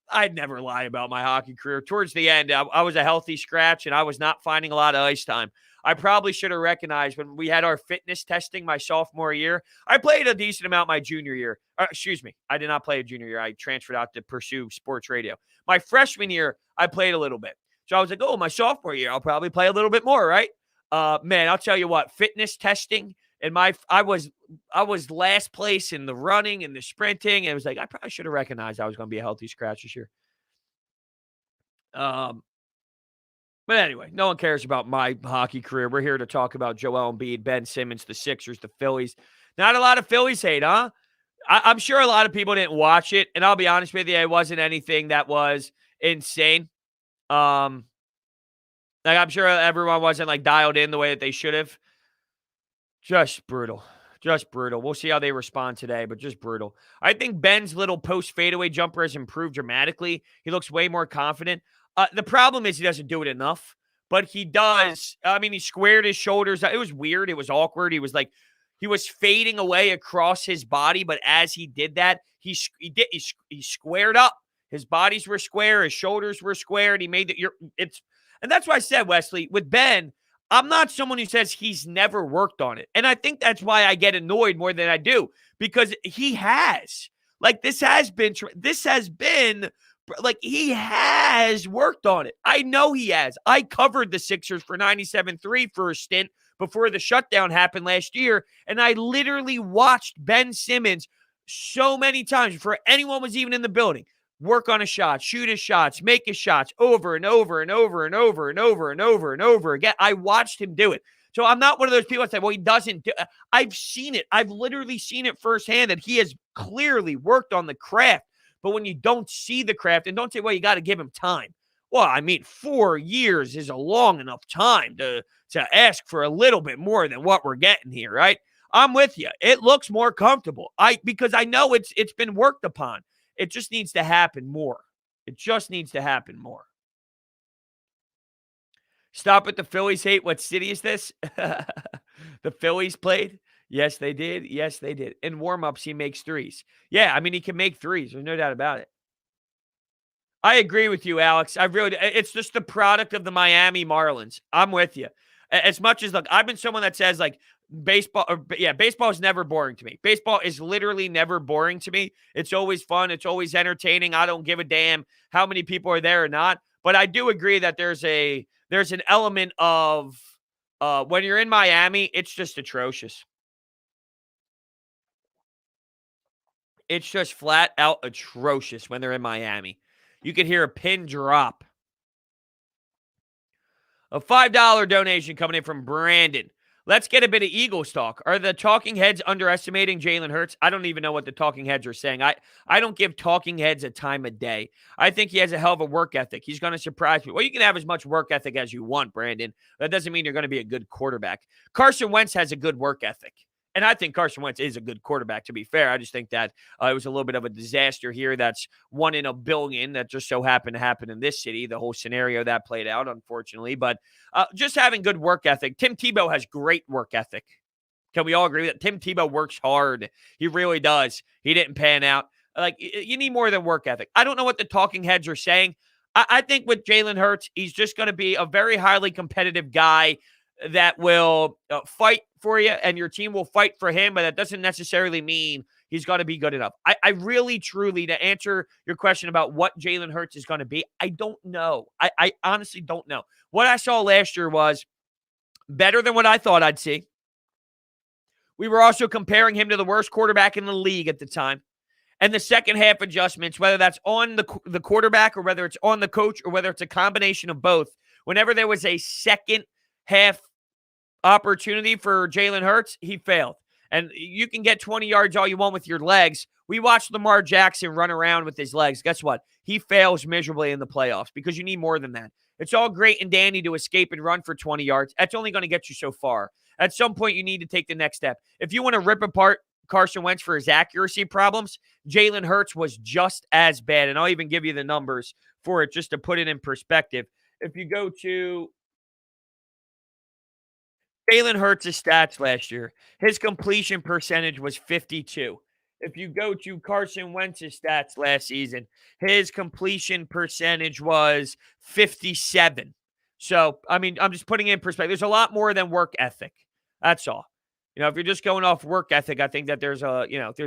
I'd never lie about my hockey career. Towards the end, I was a healthy scratch, and I was not finding a lot of ice time. I probably should have recognized when we had our fitness testing my sophomore year. I played a decent amount my junior year. Excuse me. I did not play a junior year. I transferred out to pursue sports radio. My freshman year, I played a little bit. So I was like, oh, my sophomore year, I'll probably play a little bit more, right? Man, I'll tell you what, fitness testing, and I was last place in the running and the sprinting, and it was like, I probably should have recognized I was going to be a healthy scratch this year. But anyway, no one cares about my hockey career. We're here to talk about Joel Embiid, Ben Simmons, the Sixers, the Phillies. Not a lot of Phillies hate, huh? I'm sure a lot of people didn't watch it, and I'll be honest with you, it wasn't anything that was insane. Like, I'm sure everyone wasn't like dialed in the way that they should have. Just brutal. Just brutal. We'll see how they respond today, but just brutal. I think Ben's little post fadeaway jumper has improved dramatically. He looks way more confident. The problem is he doesn't do it enough, but he does. I mean, he squared his shoulders. It was weird. It was awkward. He was fading away across his body, but as he did that, he squared up. His bodies were square. His shoulders were squared. He made and that's why I said, Wesley, with Ben, I'm not someone who says he's never worked on it. And I think that's why I get annoyed more than I do, because he has. Like, he has worked on it. I know he has. I covered the Sixers for 97.3 for a stint before the shutdown happened last year, and I literally watched Ben Simmons so many times before anyone was even in the building work on a shot, shoot his shots, make his shots over and over and over and over and over and over and over again. I watched him do it. So I'm not one of those people that say, well, he doesn't do it. I've seen it. I've literally seen it firsthand that he has clearly worked on the craft. But when you don't see the craft, and don't say, well, you got to give him time. Well, I mean, 4 years is a long enough time to ask for a little bit more than what we're getting here, right? I'm with you. It looks more comfortable. Because I know it's been worked upon. It just needs to happen more. It just needs to happen more. Stop it. The Phillies hate. What city is this? The Phillies played? Yes, they did. Yes, they did. In warm-ups, he makes threes. Yeah, I mean, he can make threes. There's no doubt about it. I agree with you, Alex. It's just the product of the Miami Marlins. I'm with you. As much as, look, I've been someone that says, like, baseball is never boring to me. Baseball is literally never boring to me. It's always fun. It's always entertaining. I don't give a damn how many people are there or not. But I do agree that there's an element of when you're in Miami, it's just atrocious. It's just flat out atrocious when they're in Miami. You can hear a pin drop. A $5 donation coming in from Brandon. Let's get a bit of Eagles talk. Are the talking heads underestimating Jalen Hurts? I don't even know what the talking heads are saying. I don't give talking heads a time of day. I think he has a hell of a work ethic. He's going to surprise me. Well, you can have as much work ethic as you want, Brandon. That doesn't mean you're going to be a good quarterback. Carson Wentz has a good work ethic. And I think Carson Wentz is a good quarterback, to be fair. I just think that it was a little bit of a disaster here. That's 1 in a billion that just so happened to happen in this city, the whole scenario that played out, unfortunately. But just having good work ethic. Tim Tebow has great work ethic. Can we all agree that Tim Tebow works hard? He really does. He didn't pan out. Like, you need more than work ethic. I don't know what the talking heads are saying. I think with Jalen Hurts, he's just going to be a very highly competitive guy that will fight for you, and your team will fight for him, but that doesn't necessarily mean he's going to be good enough. I really, truly, to answer your question about what Jalen Hurts is going to be, I don't know. I honestly don't know. What I saw last year was better than what I thought I'd see. We were also comparing him to the worst quarterback in the league at the time. And the second half adjustments, whether that's on the quarterback or whether it's on the coach or whether it's a combination of both, whenever there was a second half opportunity for Jalen Hurts, he failed. And you can get 20 yards all you want with your legs. We watched Lamar Jackson run around with his legs. Guess what? He fails miserably in the playoffs because you need more than that. It's all great and dandy to escape and run for 20 yards. That's only going to get you so far. At some point, you need to take the next step. If you want to rip apart Carson Wentz for his accuracy problems, Jalen Hurts was just as bad. And I'll even give you the numbers for it just to put it in perspective. If you go to Jalen Hurts' stats last year, his completion percentage was 52. If you go to Carson Wentz's stats last season, his completion percentage was 57. So, I mean, I'm just putting it in perspective. There's a lot more than work ethic. That's all. If you're just going off work ethic, I think that there's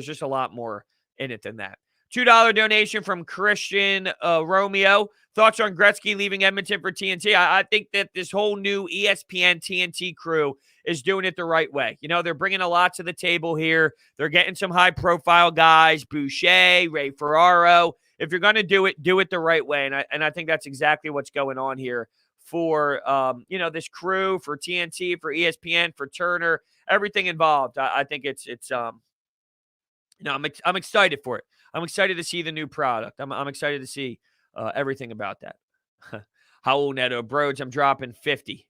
just a lot more in it than that. $2 donation from Christian Romeo. Thoughts on Gretzky leaving Edmonton for TNT? I think that this whole new ESPN TNT crew is doing it the right way. They're bringing a lot to the table here. They're getting some high-profile guys, Boucher, Ray Ferraro. If you're going to do it the right way. And I think that's exactly what's going on here for, this crew, for TNT, for ESPN, for Turner, everything involved. I think I'm excited for it. I'm excited to see the new product. I'm excited to see everything about that. Raul Neto, Brodes, I'm dropping 50.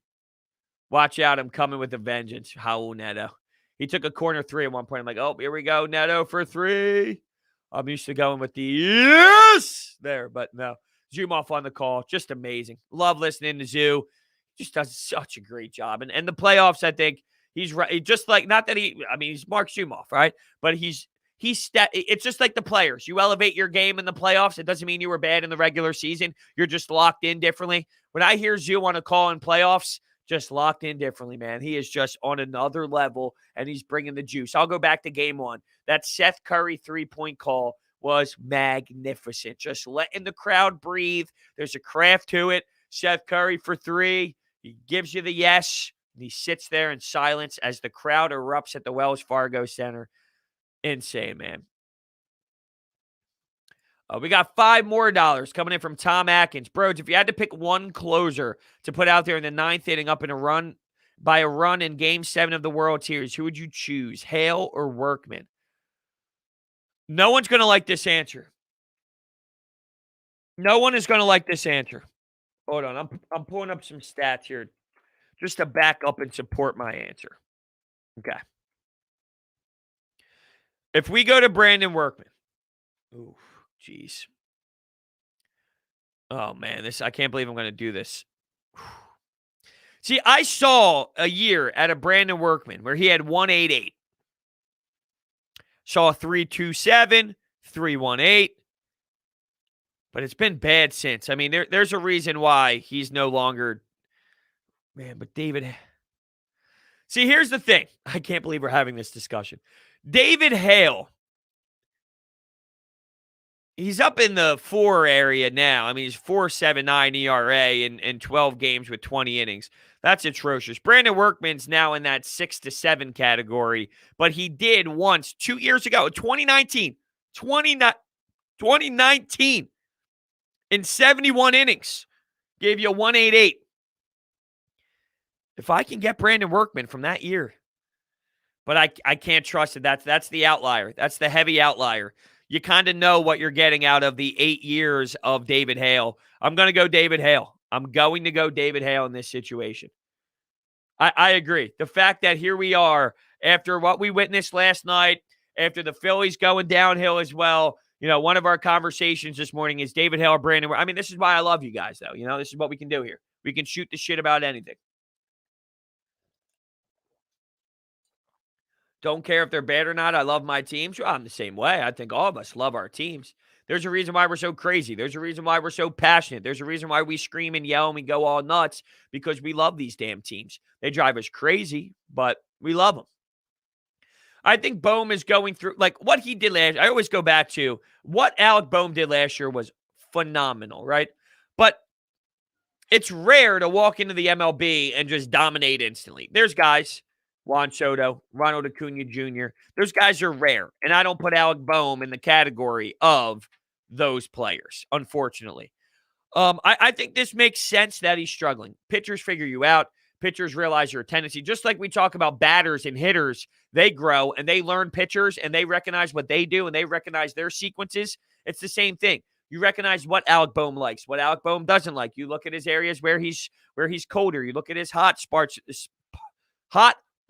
Watch out, I'm coming with a vengeance. Raul Neto. He took a corner three at one point. I'm like, oh, here we go, Neto for three. I'm used to going with the yes there, but no. Zoom off on the call. Just amazing. Love listening to Zoo. Just does such a great job. And the playoffs, I think, he's right. Just like, not that he's Mark Zumoff, right? But it's just like the players. You elevate your game in the playoffs. It doesn't mean you were bad in the regular season. You're just locked in differently. When I hear Zoo on a call in playoffs, just locked in differently, man. He is just on another level, and he's bringing the juice. I'll go back to game one. That Seth Curry three-point call was magnificent. Just letting the crowd breathe. There's a craft to it. Seth Curry for three. He gives you the yes, and he sits there in silence as the crowd erupts at the Wells Fargo Center. Insane, man. We got $5 more coming in from Tom Atkins. Brodes, if you had to pick one closer to put out there in the ninth inning up in a run in Game 7 of the World Series, who would you choose, Hale or Workman? No one's going to like this answer. No one is going to like this answer. Hold on. I'm pulling up some stats here just to back up and support my answer. Okay. If we go to Brandon Workman. Ooh, jeez. Oh, man. I can't believe I'm going to do this. See, I saw a year at a Brandon Workman where he had 188. Saw 327, 318. But it's been bad since. I mean, there's a reason why he's no longer. Man, but David. See, here's the thing. I can't believe we're having this discussion. David Hale. He's up in the 4 area now. I mean, he's 4.79 ERA in 12 games with 20 innings. That's atrocious. Brandon Workman's now in that 6 to 7 category, but he did once 2 years ago, 2019, 2019, in 71 innings, gave you a 188. If I can get Brandon Workman from that year, but I can't trust it. That's the outlier. That's the heavy outlier. You kind of know what you're getting out of the 8 years of David Hale. I'm going to go David Hale. I'm going to go David Hale in this situation. I agree. The fact that here we are after what we witnessed last night, after the Phillies going downhill as well, one of our conversations this morning is David Hale or Brandon. I mean, this is why I love you guys, though. This is what we can do here. We can shoot the shit about anything. Don't care if they're bad or not. I love my teams. I'm the same way. I think all of us love our teams. There's a reason why we're so crazy. There's a reason why we're so passionate. There's a reason why we scream and yell and we go all nuts, because we love these damn teams. They drive us crazy, but we love them. I think Bohm is going through, like what he did last year. I always go back to what Alec Bohm did last year was phenomenal, right? But it's rare to walk into the MLB and just dominate instantly. There's guys. Juan Soto, Ronald Acuna Jr. Those guys are rare, and I don't put Alec Bohm in the category of those players, unfortunately. I think this makes sense that he's struggling. Pitchers figure you out. Pitchers realize your tendency. Just like we talk about batters and hitters, they grow, and they learn pitchers, and they recognize what they do, and they recognize their sequences. It's the same thing. You recognize what Alec Bohm likes, what Alec Bohm doesn't like. You look at his areas where he's colder. You look at his hot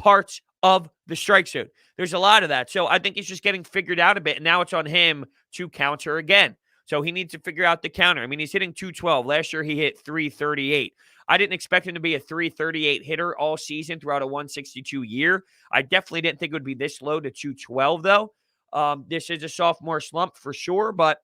parts of the strike zone. There's a lot of that. So I think he's just getting figured out a bit, and now it's on him to counter again. So he needs to figure out the counter. I mean, he's hitting 212. Last year, he hit 338. I didn't expect him to be a 338 hitter all season throughout a 162 year. I definitely didn't think it would be this low to 212, though. This is a sophomore slump for sure, but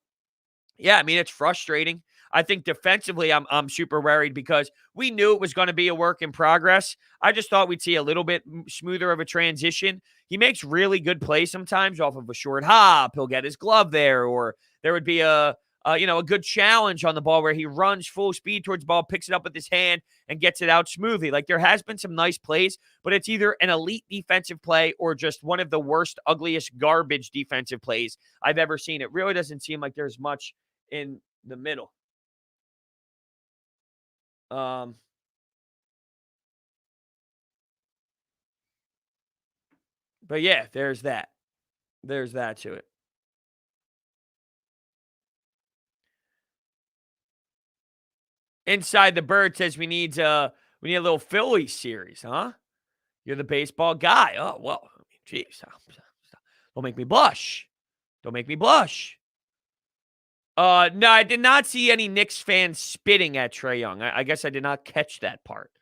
yeah, I mean, it's frustrating. I think defensively, I'm super worried because we knew it was going to be a work in progress. I just thought we'd see a little bit smoother of a transition. He makes really good plays sometimes off of a short hop. He'll get his glove there, or there would be a good challenge on the ball where he runs full speed towards the ball, picks it up with his hand, and gets it out smoothly. Like, there has been some nice plays, but it's either an elite defensive play or just one of the worst, ugliest, garbage defensive plays I've ever seen. It really doesn't seem like there's much in the middle. But yeah, there's that. There's that to it. Inside the Bird says we need a little Phillies series, huh? You're the baseball guy. Oh, well, geez. Don't make me blush. Don't make me blush. No, I did not see any Knicks fans spitting at Trey Young. I guess I did not catch that part.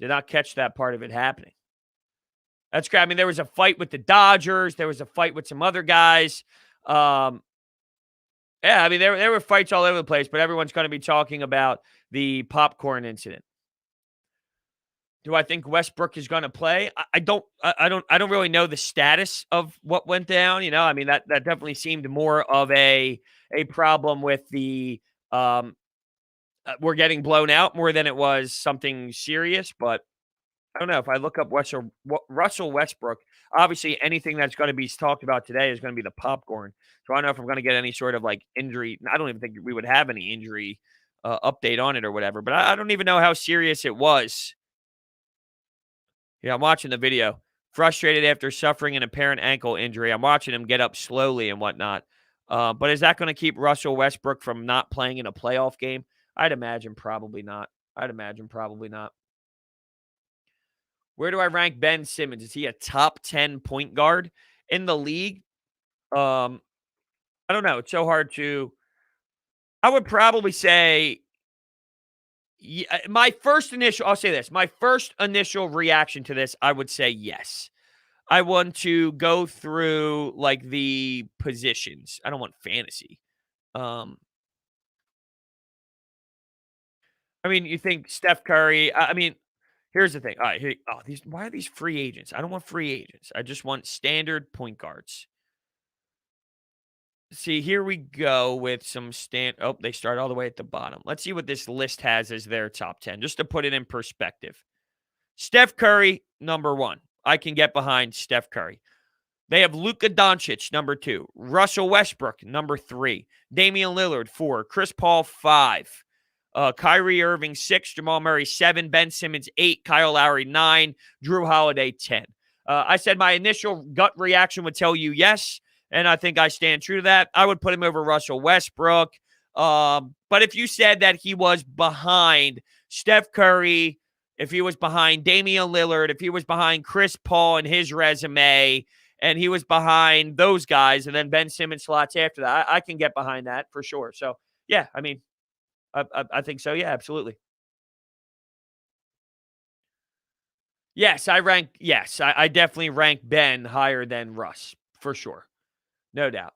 Did not catch that part of it happening. That's great. I mean, there was a fight with the Dodgers. There was a fight with some other guys. Yeah, I mean, there were fights all over the place, but everyone's going to be talking about the popcorn incident. Do I think Westbrook is going to play? I don't really know the status of what went down. I mean, that definitely seemed more of a problem with the we're getting blown out more than it was something serious. But I don't know. If I look up Russell Westbrook, obviously anything that's going to be talked about today is going to be the popcorn. So I don't know if I'm going to get any sort of like injury. I don't even think we would have any injury update on it or whatever. But I don't even know how serious it was. Yeah, I'm watching the video. Frustrated after suffering an apparent ankle injury. I'm watching him get up slowly and whatnot. But is that going to keep Russell Westbrook from not playing in a playoff game? I'd imagine probably not. Where do I rank Ben Simmons? Is he a top 10 point guard in the league? I don't know. It's so hard to. I would probably say, yeah, I'll say this. My first initial reaction to this, I would say yes. I want to go through like the positions. I don't want fantasy. Um, I mean, you think Steph Curry. I mean, here's the thing. All right, why are these free agents? I don't want free agents. I just want standard point guards. See, here we go with some Oh, they start all the way at the bottom. Let's see what this list has as their top 10, just to put it in perspective. Steph Curry, number 1. I can get behind Steph Curry. They have Luka Doncic, number 2. Russell Westbrook, number 3. Damian Lillard, 4. Chris Paul, 5. Kyrie Irving, 6. Jamal Murray, 7. Ben Simmons, 8. Kyle Lowry, 9. Drew Holiday, 10. I said my initial gut reaction would tell you yes, and I think I stand true to that. I would put him over Russell Westbrook. But if you said that he was behind Steph Curry, if he was behind Damian Lillard, if he was behind Chris Paul and his resume, and he was behind those guys, and then Ben Simmons slots after that, I can get behind that for sure. So, yeah, I mean, I think so. Yeah, absolutely. Yes, I definitely rank Ben higher than Russ for sure. No doubt.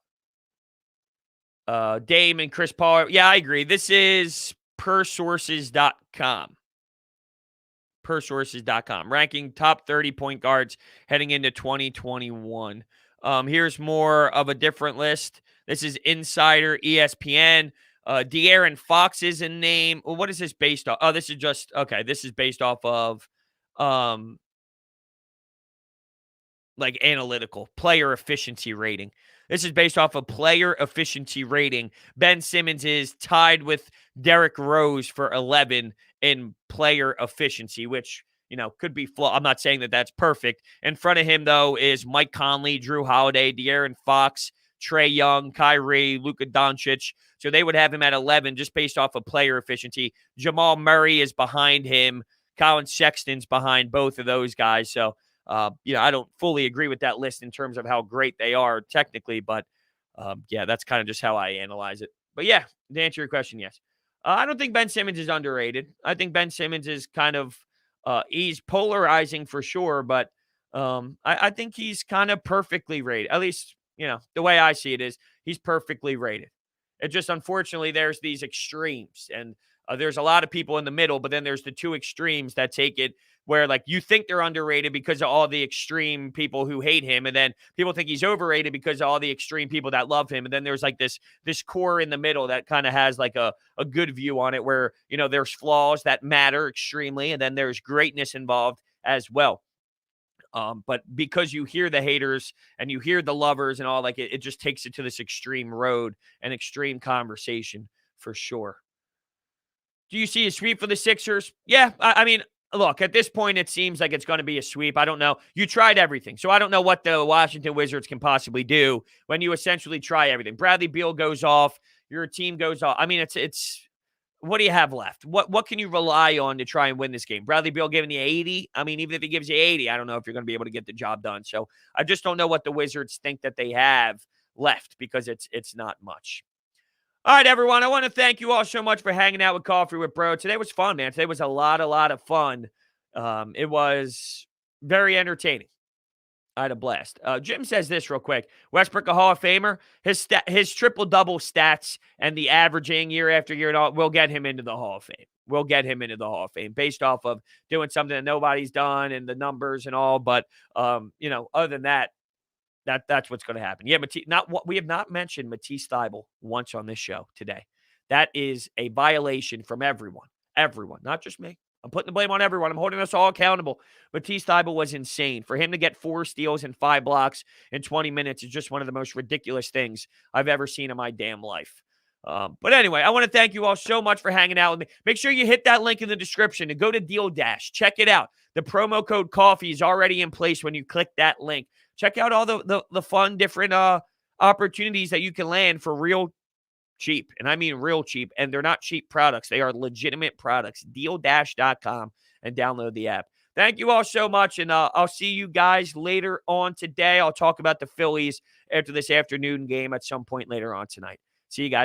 Dame and Chris Paul. Yeah, I agree. This is persources.com. Persources.com. Ranking top 30 point guards heading into 2021. Here's more of a different list. This is Insider ESPN. De'Aaron Fox is a name. Well, what is this based off? Oh, this is just okay. This is based off of like analytical player efficiency rating. This is based off of player efficiency rating. Ben Simmons is tied with Derrick Rose for 11 in player efficiency, which, could be flawed. I'm not saying that that's perfect. In front of him, though, is Mike Conley, Drew Holiday, De'Aaron Fox, Trey Young, Kyrie, Luka Doncic. So they would have him at 11 just based off of player efficiency. Jamal Murray is behind him. Colin Sexton's behind both of those guys. So, I don't fully agree with that list in terms of how great they are technically, but yeah, that's kind of just how I analyze it. But yeah, to answer your question, yes. I don't think Ben Simmons is underrated. I think Ben Simmons is kind of, he's polarizing for sure, but I think he's kind of perfectly rated. At least, the way I see it is he's perfectly rated. It just, unfortunately, there's these extremes, and there's a lot of people in the middle, but then there's the two extremes that take it where like you think they're underrated because of all the extreme people who hate him, and then people think he's overrated because of all the extreme people that love him. And then there's like this core in the middle that kind of has like a good view on it where, there's flaws that matter extremely, and then there's greatness involved as well. But because you hear the haters and you hear the lovers and all, like it just takes it to this extreme road and extreme conversation for sure. Do you see a sweep for the Sixers? Yeah, I mean, look, at this point, it seems like it's going to be a sweep. I don't know. You tried everything. So I don't know what the Washington Wizards can possibly do when you essentially try everything. Bradley Beal goes off. Your team goes off. I mean, it's what do you have left? What can you rely on to try and win this game? Bradley Beal giving you 80? I mean, even if he gives you 80, I don't know if you're going to be able to get the job done. So I just don't know what the Wizards think that they have left because it's not much. All right, everyone. I want to thank you all so much for hanging out with Coffee with Bro. Today was fun, man. Today was a lot of fun. It was very entertaining. I had a blast. Jim says this real quick. Westbrook, a Hall of Famer, his triple-double stats and the averaging year after year and all will get him into the Hall of Fame. We'll get him into the Hall of Fame based off of doing something that nobody's done and the numbers and all. But, other than that, that's what's going to happen. Yeah, we have not mentioned Matisse Thybulle once on this show today. That is a violation from everyone. Everyone, not just me. I'm putting the blame on everyone. I'm holding us all accountable. Matisse Thybulle was insane. For him to get 4 steals and 5 blocks in 20 minutes is just one of the most ridiculous things I've ever seen in my damn life. But anyway, I want to thank you all so much for hanging out with me. Make sure you hit that link in the description and go to Deal Dash. Check it out. The promo code COFFEE is already in place when you click that link. Check out all the fun, different opportunities that you can land for real cheap. And I mean real cheap. And they're not cheap products. They are legitimate products. DealDash.com and download the app. Thank you all so much, and I'll see you guys later on today. I'll talk about the Phillies after this afternoon game at some point later on tonight. See you guys.